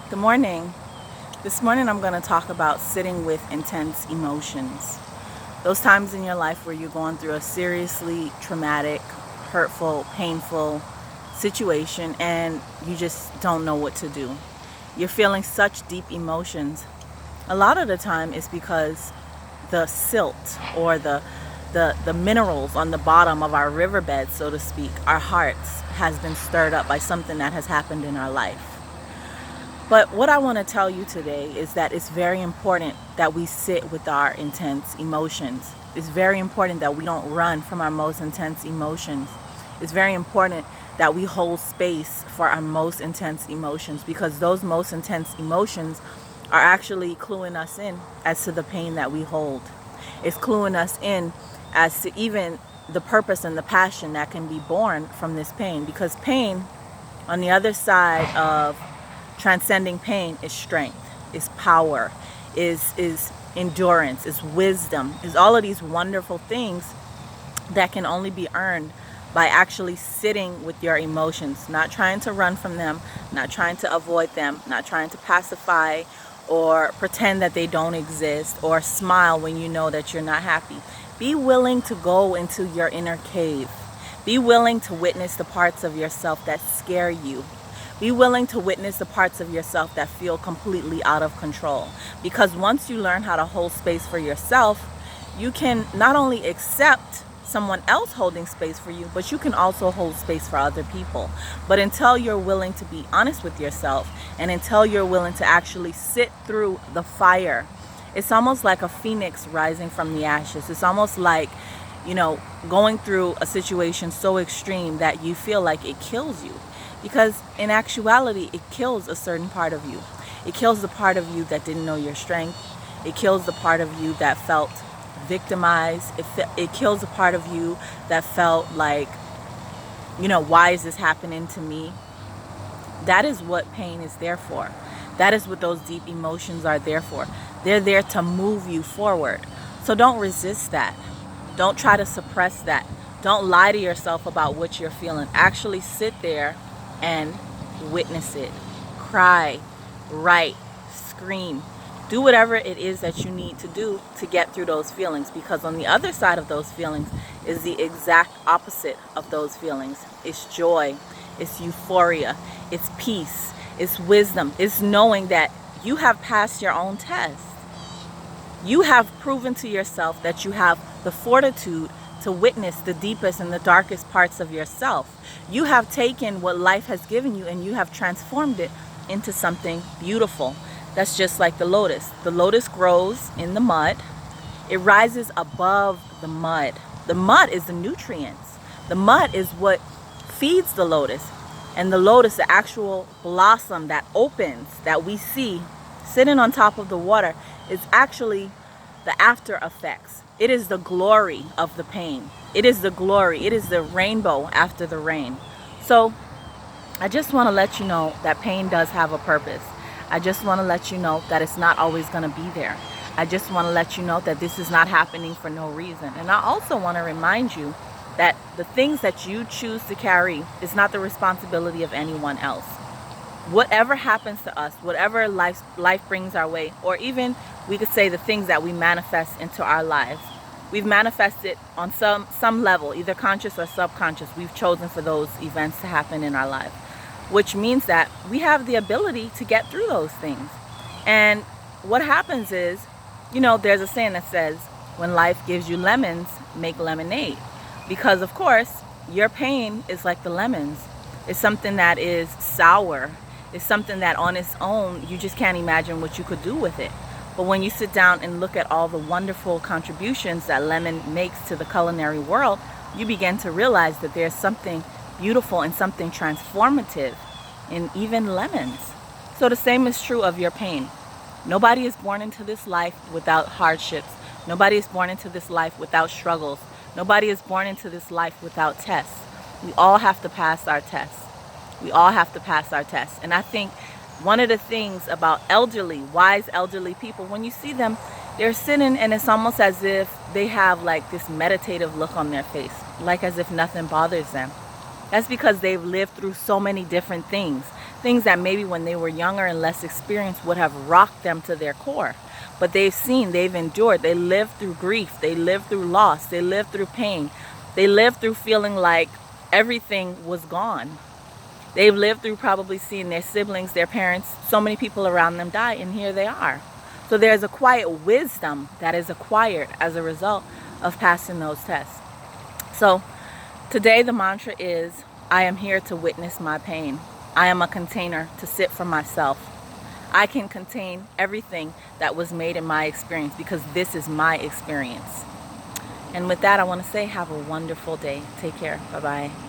Good morning. This morning I'm going to talk about sitting with intense emotions. Those times in your life where you're going through a seriously traumatic, hurtful, painful situation and you just don't know what to do. You're feeling such deep emotions. A lot of the time it's because the silt or the minerals on the bottom of our riverbed, so to speak, our hearts, has been stirred up by something that has happened in our life. But what I want to tell you today is that it's very important that we sit with our intense emotions. It's very important that we don't run from our most intense emotions. It's very important that we hold space for our most intense emotions, because those most intense emotions are actually cluing us in as to the pain that we hold. It's cluing us in as to even the purpose and the passion that can be born from this pain, because pain, on the other side of transcending pain, is strength, is power, is endurance, is wisdom, is all of these wonderful things that can only be earned by actually sitting with your emotions, not trying to run from them, not trying to avoid them, not trying to pacify or pretend that they don't exist or smile when you know that you're not happy. Be willing to go into your inner cave. Be willing to witness the parts of yourself that scare you. Be willing to witness the parts of yourself that feel completely out of control. Because once you learn how to hold space for yourself, you can not only accept someone else holding space for you, but you can also hold space for other people. But until you're willing to be honest with yourself, and until you're willing to actually sit through the fire, it's almost like a phoenix rising from the ashes. It's almost like, going through a situation so extreme that you feel like it kills you. Because in actuality, it kills a certain part of you. It kills the part of you that didn't know your strength. It kills the part of you that felt victimized. It kills the part of you that felt like, why is this happening to me? That is what pain is there for. That is what those deep emotions are there for. They're there to move you forward. So don't resist that. Don't try to suppress that. Don't lie to yourself about what you're feeling. Actually sit there and witness it. Cry, write, scream. Do whatever it is that you need to do to get through those feelings, because on the other side of those feelings is the exact opposite of those feelings. It's joy, it's euphoria, it's peace, it's wisdom, it's knowing that you have passed your own test. You have proven to yourself that you have the fortitude to witness the deepest and the darkest parts of yourself. You have taken what life has given you and you have transformed it into something beautiful. That's just like the lotus. The lotus grows in the mud. It rises above the mud. The mud is the nutrients. The mud is what feeds the lotus. And the lotus, the actual blossom that opens, that we see sitting on top of the water, is actually the after effects. It is the glory of the pain. It is the glory. It is the rainbow after the rain. So I just want to let you know that pain does have a purpose. I just want to let you know that it's not always going to be there. I just want to let you know that this is not happening for no reason. And I also want to remind you that the things that you choose to carry is not the responsibility of anyone else. Whatever happens to us, whatever life brings our way, or even we could say the things that we manifest into our lives, we've manifested on some level, either conscious or subconscious. We've chosen for those events to happen in our life, which means that we have the ability to get through those things. And what happens is, there's a saying that says, when life gives you lemons, make lemonade. Because of course, your pain is like the lemons. It's something that is sour. It's something that on its own, you just can't imagine what you could do with it. But when you sit down and look at all the wonderful contributions that lemon makes to the culinary world, you begin to realize that there's something beautiful and something transformative in even lemons. So the same is true of your pain. Nobody is born into this life without hardships. Nobody is born into this life without struggles. Nobody is born into this life without tests. We all have to pass our tests. We all have to pass our tests. And I think one of the things about wise elderly people, when you see them, they're sitting and it's almost as if they have like this meditative look on their face, like as if nothing bothers them. That's because they've lived through so many different things. things that maybe when they were younger and less experienced would have rocked them to their core. But they've seen, they've endured, they lived through grief, they lived through loss, they lived through pain, they lived through feeling like everything was gone. They've lived through probably seeing their siblings, their parents, so many people around them die, and here they are. So there's a quiet wisdom that is acquired as a result of passing those tests. So today the mantra is, I am here to witness my pain. I am a container to sit for myself. I can contain everything that was made in my experience because this is my experience. And with that, I want to say have a wonderful day. Take care. Bye-bye.